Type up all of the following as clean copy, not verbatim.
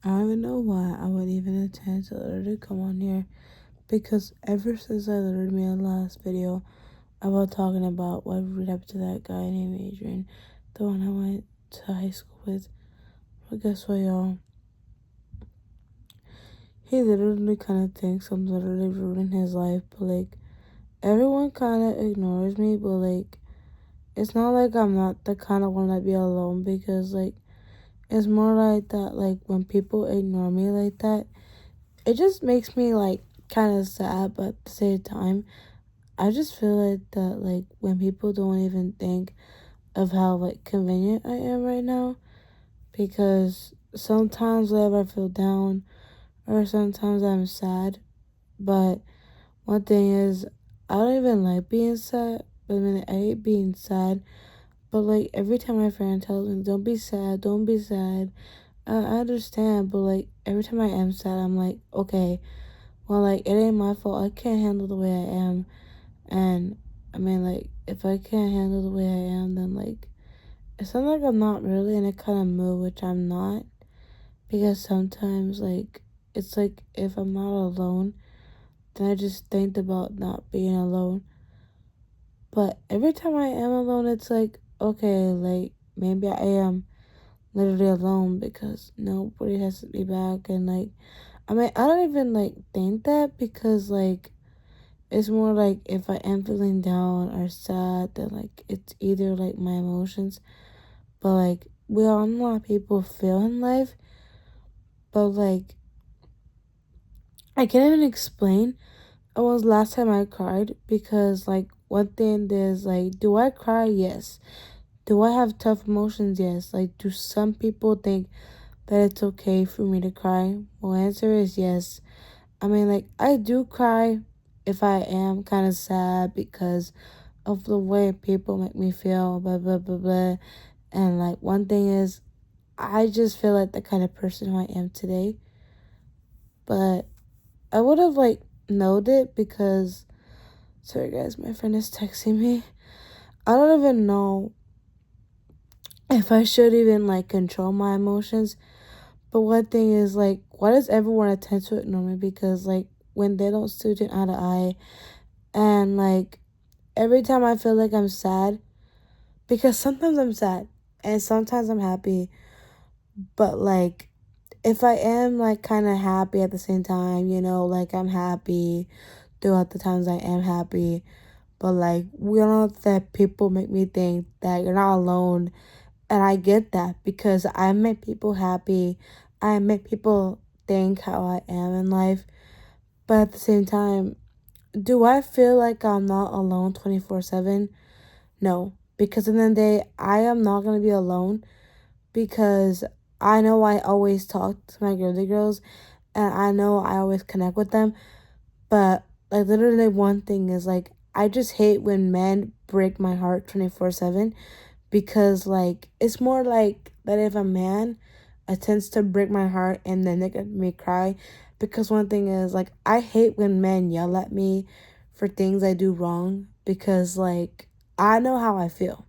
I don't even know why I would even attempt to literally come on here because ever since I literally made a last video about talking about what really happened to that guy named Adrian, the one I went to high school with. Well, guess what, y'all? He literally kind of thinks I'm literally ruining his life, but like everyone kind of ignores me, but like it's not like I'm not the kind of one that be alone because like it's more like that. Like when people ignore me like that, it just makes me like kind of sad, but at the same time, I just feel like that like when people don't even think of how like convenient I am right now, because sometimes whenever I feel down or sometimes I'm sad, but one thing is I don't even like being sad. But I mean, I hate being sad. But like every time my friend tells me, "Don't be sad, don't be sad," I understand. But like every time I am sad, I'm like, okay, well, like it ain't my fault. I can't handle the way I am, and I mean, like if I can't handle the way I am, then like it sounds like I'm not really in a kind of mood, which I'm not, because sometimes like it's like if I'm not alone, then I just think about not being alone. But every time I am alone, it's like okay, like maybe I am literally alone because nobody has me back, and like I mean I don't even like think that because like it's more like if I am feeling down or sad, then like it's either like my emotions, but like we all know how people feel in life, but like I can't even explain when was the last time I cried because like one thing is like, do I cry? Yes. Do I have tough emotions? Yes. Like, do some people think that it's okay for me to cry? Well, answer is yes. I mean, like, I do cry if I am kind of sad because of the way people make me feel, blah, blah, blah, blah. And, like, one thing is, I just feel like the kind of person who I am today. But I would have, like, known it because, sorry guys, my friend is texting me. I don't even know if I should even, like, control my emotions. But one thing is, like, why does everyone attend to ignore me? Because, like, when they don't see it eye to eye, and, like, every time I feel like I'm sad, because sometimes I'm sad, and sometimes I'm happy, but, like, if I am, like, kind of happy at the same time, like, I'm happy throughout the times I am happy, but, like, we all know that people make me think that you're not alone, and I get that because I make people happy, I make people think how I am in life. But at the same time, do I feel like I'm not alone 24/7? No, because in the end of the day, I am not going to be alone because I know I always talk to my girly girls and I know I always connect with them. But like literally one thing is like I just hate when men break my heart 24/7 because like it's more like that if a man attempts to break my heart and then they make me cry, because one thing is like I hate when men yell at me for things I do wrong because like I know how I feel.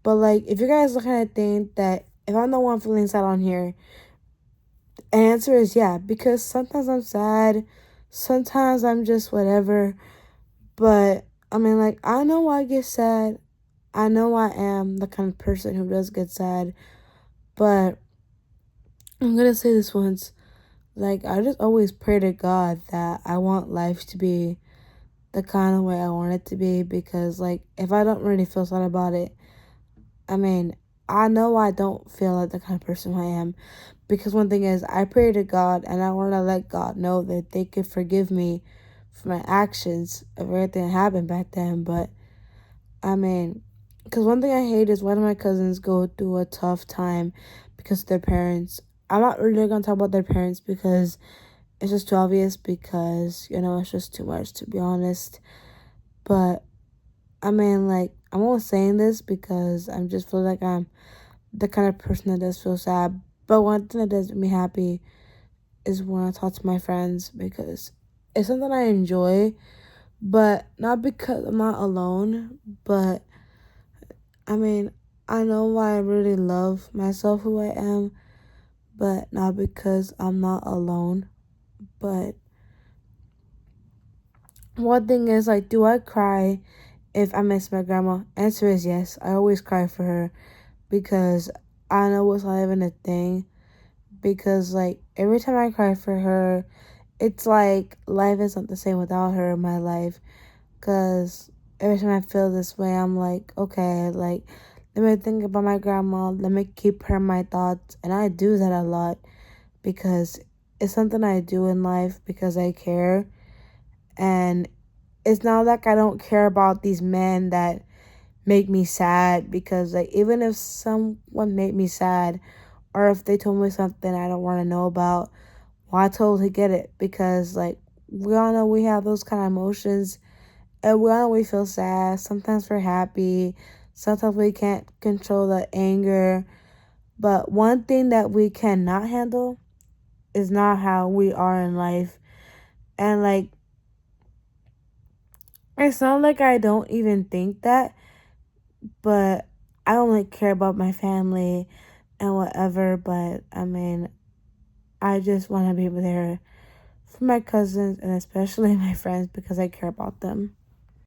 But like if you guys looking at think that if I'm the one feeling sad on here, the answer is yeah, because sometimes I'm sad, sometimes I'm just whatever. But I mean like I know I get sad, I know I am the kind of person who does get sad, but I'm gonna say this once. Like, I just always pray to God that I want life to be the kind of way I want it to be because, like, if I don't really feel sad about it, I mean, I know I don't feel like the kind of person I am. Because one thing is, I pray to God and I want to let God know that they could forgive me for my actions of everything that happened back then. But I mean, because one thing I hate is when my cousins go through a tough time because of their parents. I'm not really gonna talk about their parents because it's just too obvious because, it's just too much to be honest. But I mean, like, I'm only saying this because I'm just feel like I'm the kind of person that does feel sad. But one thing that does make me happy is when I talk to my friends because it's something I enjoy, but not because I'm not alone, but I mean, I know why I really love myself, who I am, but not because I'm not alone. But one thing is, like, do I cry if I miss my grandma? Answer is yes. I always cry for her because I know it's not even a thing. Because, like, every time I cry for her, it's like life isn't the same without her in my life. Because every time I feel this way, I'm like, okay, like, let me think about my grandma. Let me keep her in my thoughts. And I do that a lot because it's something I do in life because I care. And it's not like I don't care about these men that make me sad, because, like, even if someone made me sad or if they told me something I don't want to know about, well, I totally get it, because, like, we all know we have those kind of emotions, and we all know we feel sad. Sometimes we're happy. Sometimes we can't control the anger. But one thing that we cannot handle is not how we are in life. And, like, it's not like I don't even think that, but I don't, like, care about my family and whatever. But I mean, I just want to be there for my cousins and especially my friends because I care about them.